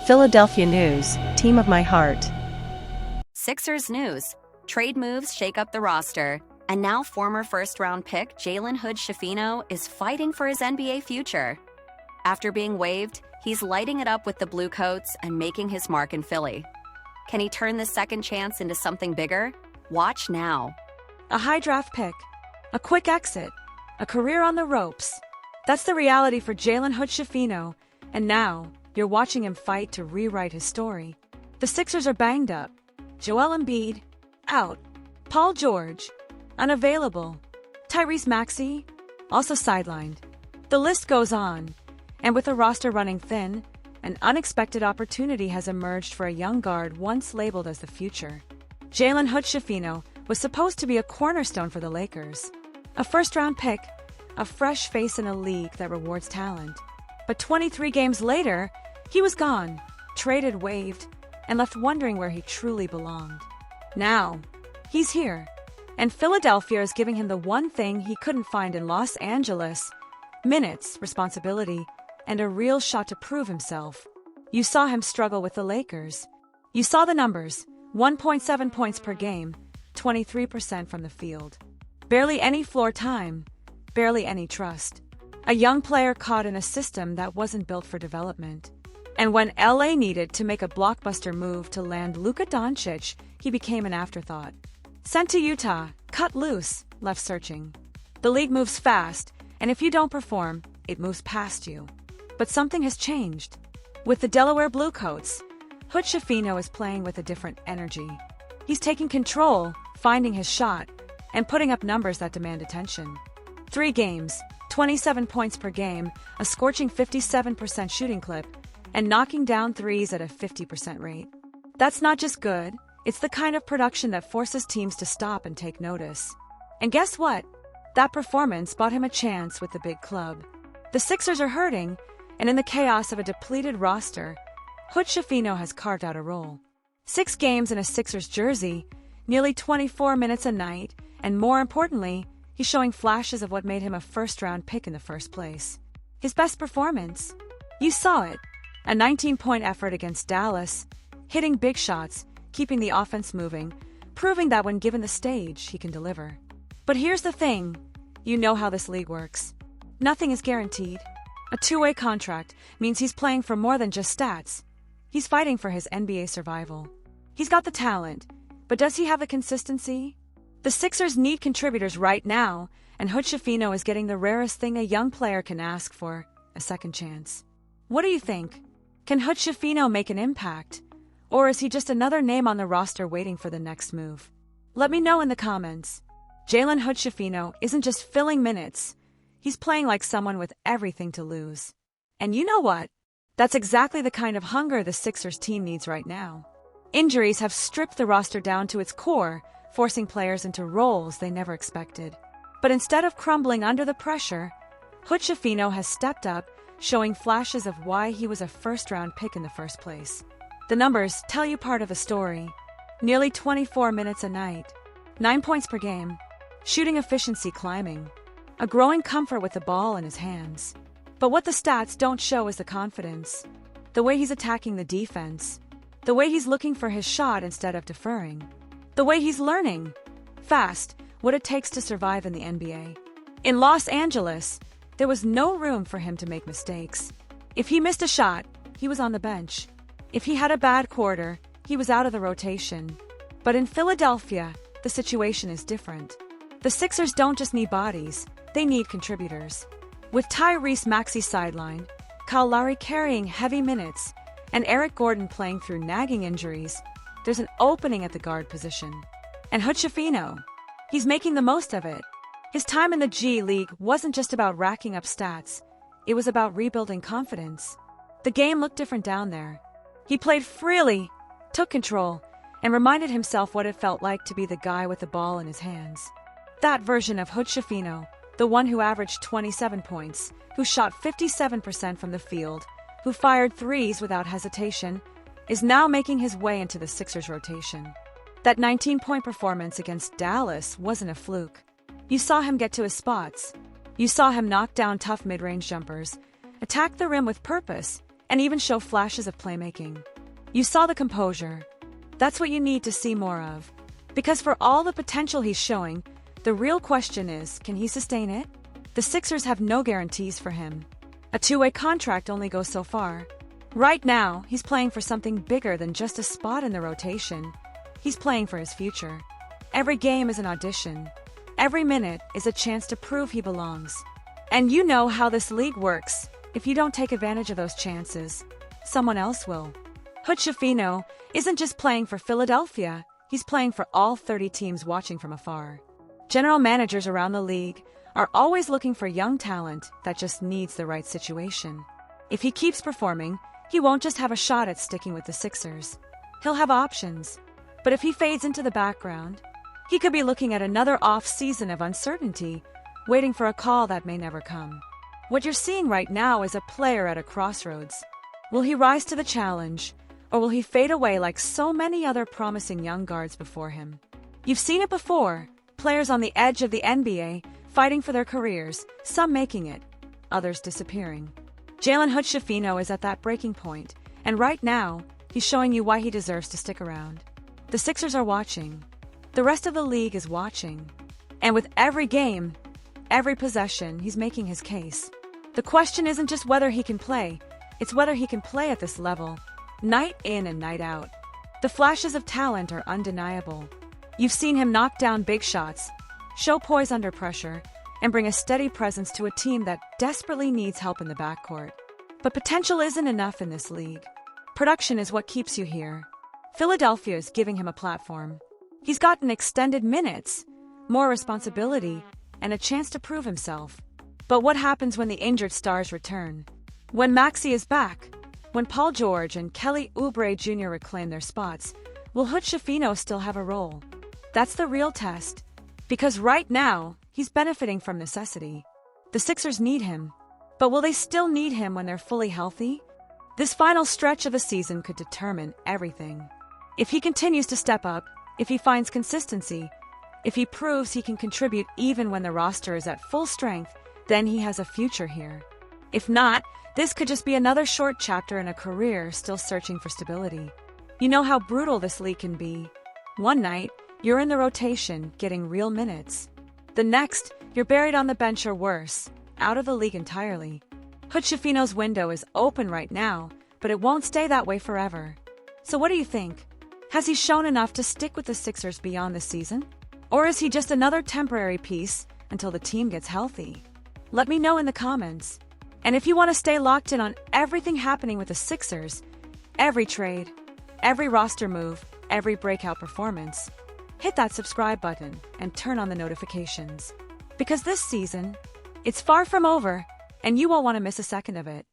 Philadelphia news, team of my heart. Sixers news. Trade moves shake up the roster. And now former first-round pick Jalen Hood-Schifino is fighting for his NBA future. After being waived, he's lighting it up with the Bluecoats and making his mark in Philly. Can he turn this second chance into something bigger? Watch now. A high draft pick, a quick exit, a career on the ropes. That's the reality for Jalen Hood-Schifino, and now you're watching him fight to rewrite his story. The Sixers are banged up. Joel Embiid, out. Paul George, unavailable. Tyrese Maxey, also sidelined. The list goes on, and with the roster running thin, an unexpected opportunity has emerged for a young guard once labeled as the future. Jalen Hood-Schifino was supposed to be a cornerstone for the Lakers. A first-round pick, a fresh face in a league that rewards talent. But 23 games later, he was gone, traded, waived, and left wondering where he truly belonged. Now, he's here, and Philadelphia is giving him the one thing he couldn't find in Los Angeles: minutes, responsibility, and a real shot to prove himself. You saw him struggle with the Lakers. You saw the numbers: 1.7 points per game, 23% from the field. Barely any floor time, barely any trust. A young player caught in a system that wasn't built for development. And when LA needed to make a blockbuster move to land Luka Doncic, he became an afterthought. Sent to Utah, cut loose, left searching. The league moves fast, and if you don't perform, it moves past you. But something has changed. With the Delaware Bluecoats, Hood-Schifino is playing with a different energy. He's taking control, finding his shot, and putting up numbers that demand attention. 3 games, 27 points per game, a scorching 57% shooting clip, and knocking down threes at a 50% rate. That's not just good, it's the kind of production that forces teams to stop and take notice. And guess what? That performance bought him a chance with the big club. The Sixers are hurting, and in the chaos of a depleted roster, Hood-Schifino has carved out a role. 6 games in a Sixers jersey, nearly 24 minutes a night, and more importantly, he's showing flashes of what made him a first-round pick in the first place. His best performance? You saw it. A 19-point effort against Dallas, hitting big shots, keeping the offense moving, proving that when given the stage, he can deliver. But here's the thing. You know how this league works. Nothing is guaranteed. A 2-way contract means he's playing for more than just stats. He's fighting for his NBA survival. He's got the talent, but does he have the consistency? The Sixers need contributors right now, and Hood-Schifino is getting the rarest thing a young player can ask for: a second chance. What do you think? Can Hood-Schifino make an impact? Or is he just another name on the roster waiting for the next move? Let me know in the comments. Jalen Hood-Schifino isn't just filling minutes. He's playing like someone with everything to lose. And you know what? That's exactly the kind of hunger the Sixers team needs right now. Injuries have stripped the roster down to its core, forcing players into roles they never expected. But instead of crumbling under the pressure, Hood-Schifino has stepped up, showing flashes of why he was a first-round pick in the first place. The numbers tell you part of the story. Nearly 24 minutes a night, 9 points per game, shooting efficiency climbing, a growing comfort with the ball in his hands. But what the stats don't show is the confidence, the way he's attacking the defense, the way he's looking for his shot instead of deferring, the way he's learning, fast, what it takes to survive in the NBA. In Los Angeles, there was no room for him to make mistakes. If he missed a shot, he was on the bench. If he had a bad quarter, he was out of the rotation. But in Philadelphia, the situation is different. The Sixers don't just need bodies, they need contributors. With Tyrese Maxey sidelined, Kyle Lowry carrying heavy minutes, and Eric Gordon playing through nagging injuries, there's an opening at the guard position. And Hood-Schifino, he's making the most of it. His time in the G League wasn't just about racking up stats, it was about rebuilding confidence. The game looked different down there. He played freely, took control, and reminded himself what it felt like to be the guy with the ball in his hands. That version of Hood-Schifino, the one who averaged 27 points, who shot 57% from the field, who fired threes without hesitation, is now making his way into the Sixers rotation. That 19-point performance against Dallas wasn't a fluke. You saw him get to his spots. You saw him knock down tough mid-range jumpers, attack the rim with purpose, and even show flashes of playmaking. You saw the composure. That's what you need to see more of. Because for all the potential he's showing, the real question is, can he sustain it? The Sixers have no guarantees for him. A two-way contract only goes so far. Right now, he's playing for something bigger than just a spot in the rotation. He's playing for his future. Every game is an audition. Every minute is a chance to prove he belongs. And you know how this league works. If you don't take advantage of those chances, someone else will. Hood-Schifino isn't just playing for Philadelphia, he's playing for all 30 teams watching from afar. General managers around the league are always looking for young talent that just needs the right situation. If he keeps performing, he won't just have a shot at sticking with the Sixers. He'll have options. But if he fades into the background, he could be looking at another off-season of uncertainty, waiting for a call that may never come. What you're seeing right now is a player at a crossroads. Will he rise to the challenge, or will he fade away like so many other promising young guards before him? You've seen it before, players on the edge of the NBA fighting for their careers, some making it, others disappearing. Jalen Hood-Schifino is at that breaking point, and right now, he's showing you why he deserves to stick around. The Sixers are watching. The rest of the league is watching. And with every game, every possession, he's making his case. The question isn't just whether he can play, it's whether he can play at this level, night in and night out. The flashes of talent are undeniable. You've seen him knock down big shots, show poise under pressure, and bring a steady presence to a team that desperately needs help in the backcourt. But potential isn't enough in this league. Production is what keeps you here. Philadelphia is giving him a platform. He's gotten extended minutes, more responsibility, and a chance to prove himself. But what happens when the injured stars return? When Maxey is back? When Paul George and Kelly Oubre Jr. reclaim their spots, will Hood-Schifino still have a role? That's the real test. Because right now, he's benefiting from necessity. The Sixers need him. But will they still need him when they're fully healthy? This final stretch of the season could determine everything. If he continues to step up, if he finds consistency, if he proves he can contribute even when the roster is at full strength, then he has a future here. If not, this could just be another short chapter in a career still searching for stability. You know how brutal this league can be. One night, you're in the rotation, getting real minutes. The next, you're buried on the bench or worse, out of the league entirely. Hood-Schifino's window is open right now, but it won't stay that way forever. So what do you think? Has he shown enough to stick with the Sixers beyond this season? Or is he just another temporary piece until the team gets healthy? Let me know in the comments. And if you want to stay locked in on everything happening with the Sixers, every trade, every roster move, every breakout performance, hit that subscribe button and turn on the notifications. Because this season, it's far from over, and you won't want to miss a second of it.